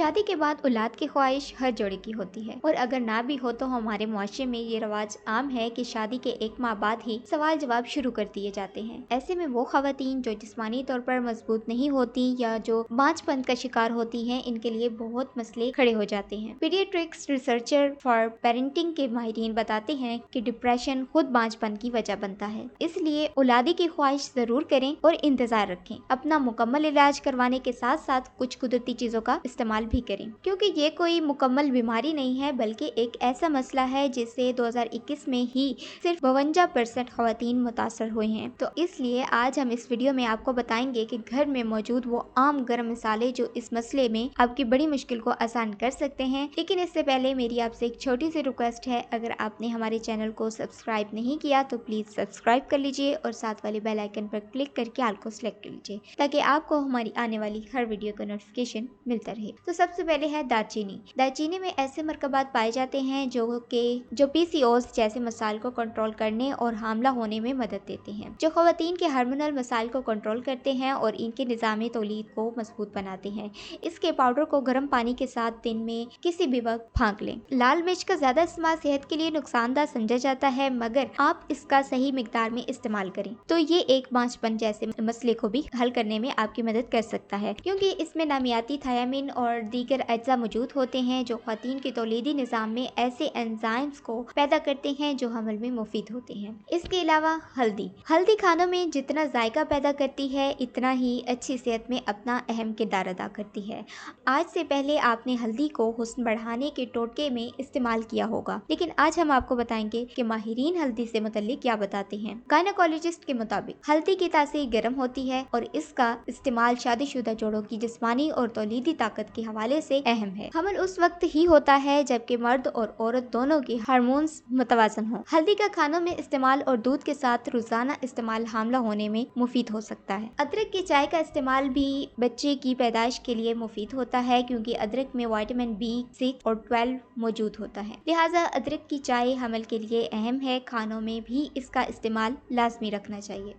शादी के बाद औलाद की ख्वाहिश हर जोड़े की होती है और अगर ना भी हो तो हमारे मुआशरे में ये रवाज आम है कि शादी के 1 माह बाद ही सवाल जवाब शुरू कर दिए जाते हैं। ऐसे में वो खवातीन जो जिस्मानी तौर पर मजबूत नहीं होती या जो बांझपन का शिकार होती हैं, इनके लिए बहुत मसले खड़े हो जाते हैं। पीडियाट्रिक्स रिसर्चर फॉर पेरेंटिंग के माहिरीन बताते हैं कि डिप्रेशन खुद बांझपन की वजह बनता है, इसलिए औलादी की ख्वाहिश जरूर करें और इंतजार रखें। अपना मुकम्मल इलाज करवाने के साथ साथ कुछ कुदरती चीजों का इस्तेमाल भी करें, क्योंकि ये कोई मुकम्मल बीमारी नहीं है बल्कि एक ऐसा मसला है जिससे 2021 में ही सिर्फ 52% खवातीन मुतासर हुए हैं। तो इसलिए आज हम इस वीडियो में आपको बताएंगे कि घर में मौजूद वो आम गर्म मसाले जो इस मसले में आपकी बड़ी मुश्किल को आसान कर सकते हैं। लेकिन इससे पहले मेरी आपसे एक छोटी सी रिक्वेस्ट है, अगर आपने हमारे चैनल को सब्सक्राइब नहीं किया तो प्लीज सब्सक्राइब कर लीजिए और साथ वाले बेल आइकन पर क्लिक करके ऑल को सिलेक्ट कर लीजिए ताकि आपको हमारी आने वाली हर वीडियो का नोटिफिकेशन मिलता रहे। तो सबसे पहले है दालचीनी। दालचीनी में ऐसे मरकबात पाए जाते हैं जो पीसीओएस जैसे मसाइल को कंट्रोल करने और हामला होने में मदद देते हैं, जो खवातीन के हार्मोनल मसाइल को कंट्रोल करते हैं और इनके निज़ामी तौलीद को मजबूत बनाते हैं। इसके पाउडर को गर्म पानी के साथ दिन में किसी भी वक्त फाँक लें। लाल मिर्च का ज्यादा इस्तेमाल सेहत के लिए नुकसानदार समझा जाता है, मगर आप इसका सही मिकदार में इस्तेमाल करें तो ये एक बांझपन जैसे मसले को भी हल करने में आपकी मदद कर सकता है, क्योंकि इसमें नामियाती थायामीन और दीगर अज्जा मौजूद होते हैं जो ख्वातीन के तौलीदी निज़ाम में ऐसे एंजाइम्स को पैदा करते हैं जो हमल में मुफीद होते हैं। इसके अलावा हल्दी खानों में जितना जायका पैदा करती है इतना ही अच्छी सेहत में अपना अहम किरदार अदा करती है। आज से पहले आपने हल्दी को हुस्न बढ़ाने के टोटके में इस्तेमाल किया होगा, लेकिन आज हम आपको बताएंगे कि माहिरीन हल्दी से मुतल्लिक क्या बताते हैं। गायनोकोलॉजिस्ट के मुताबिक हल्दी की तासीर गर्म होती है और इसका इस्तेमाल शादीशुदा जोड़ों की जिस्मानी और तौलीदी ताकत के हवाले से अहम है। हमल उस वक्त ही होता है जबकि मर्द और औरत दोनों के हार्मोन्स मुतवाजन हो। हल्दी का खानों में इस्तेमाल और दूध के साथ रोजाना इस्तेमाल हामला होने में मुफीद हो सकता है। अदरक की चाय का इस्तेमाल भी बच्चे की पैदाइश के लिए मुफीद होता है, क्योंकि अदरक में विटामिन B6 और 12 मौजूद होता है। लिहाजा अदरक की चाय हमल के लिए अहम है। खानों में भी इसका इस्तेमाल लाजमी रखना चाहिए।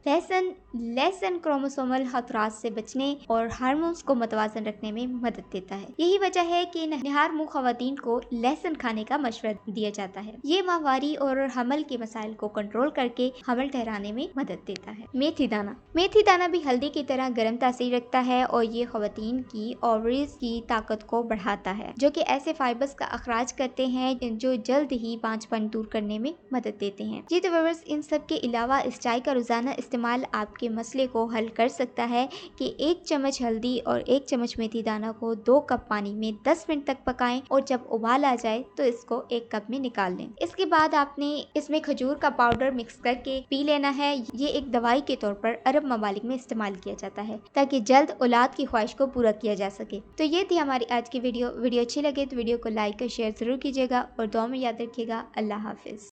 लहसुन क्रोमोसोमल खतरात से बचने और हार्मोन्स को मुतवाजन रखने में मदद देता है। यही वजह है कि निहार मुँह खवातीन को लहसुन खाने का मशवरा दिया जाता है। ये माहवारी और हमल के मसाइल को कंट्रोल करके हमल ठहराने में मदद देता है। मेथी दाना भी हल्दी की तरह गर्म तासीर रखता है और ये खवातीन की ओवरीज की ताकत को बढ़ाता है, जो कि ऐसे फाइबर्स का अखराज करते हैं जो जल्द ही बांझपन दूर करने में मदद देते हैं। जी तो व्यूअर्स, इन सब के अलावा इस चाय का रोजाना इस्तेमाल आपके मसले को हल कर सकता है कि 1 चम्मच हल्दी और 1 चम्मच मेथी दाना को 2 कप पानी में 10 मिनट तक पकाएं और जब उबाल आ जाए तो इसको 1 कप में निकाल लें। इसके बाद आपने इसमें खजूर का पाउडर मिक्स करके पी लेना है। ये एक दवाई के तौर पर अरब ममालिक में इस्तेमाल किया जाता है ताकि जल्द औलाद की ख्वाहिश को पूरा किया जा सके। तो ये थी हमारी आज की वीडियो अच्छी लगे तो वीडियो को लाइक और शेयर जरूर कीजिएगा और दुआ में याद रखिएगा। अल्लाह हाफिज।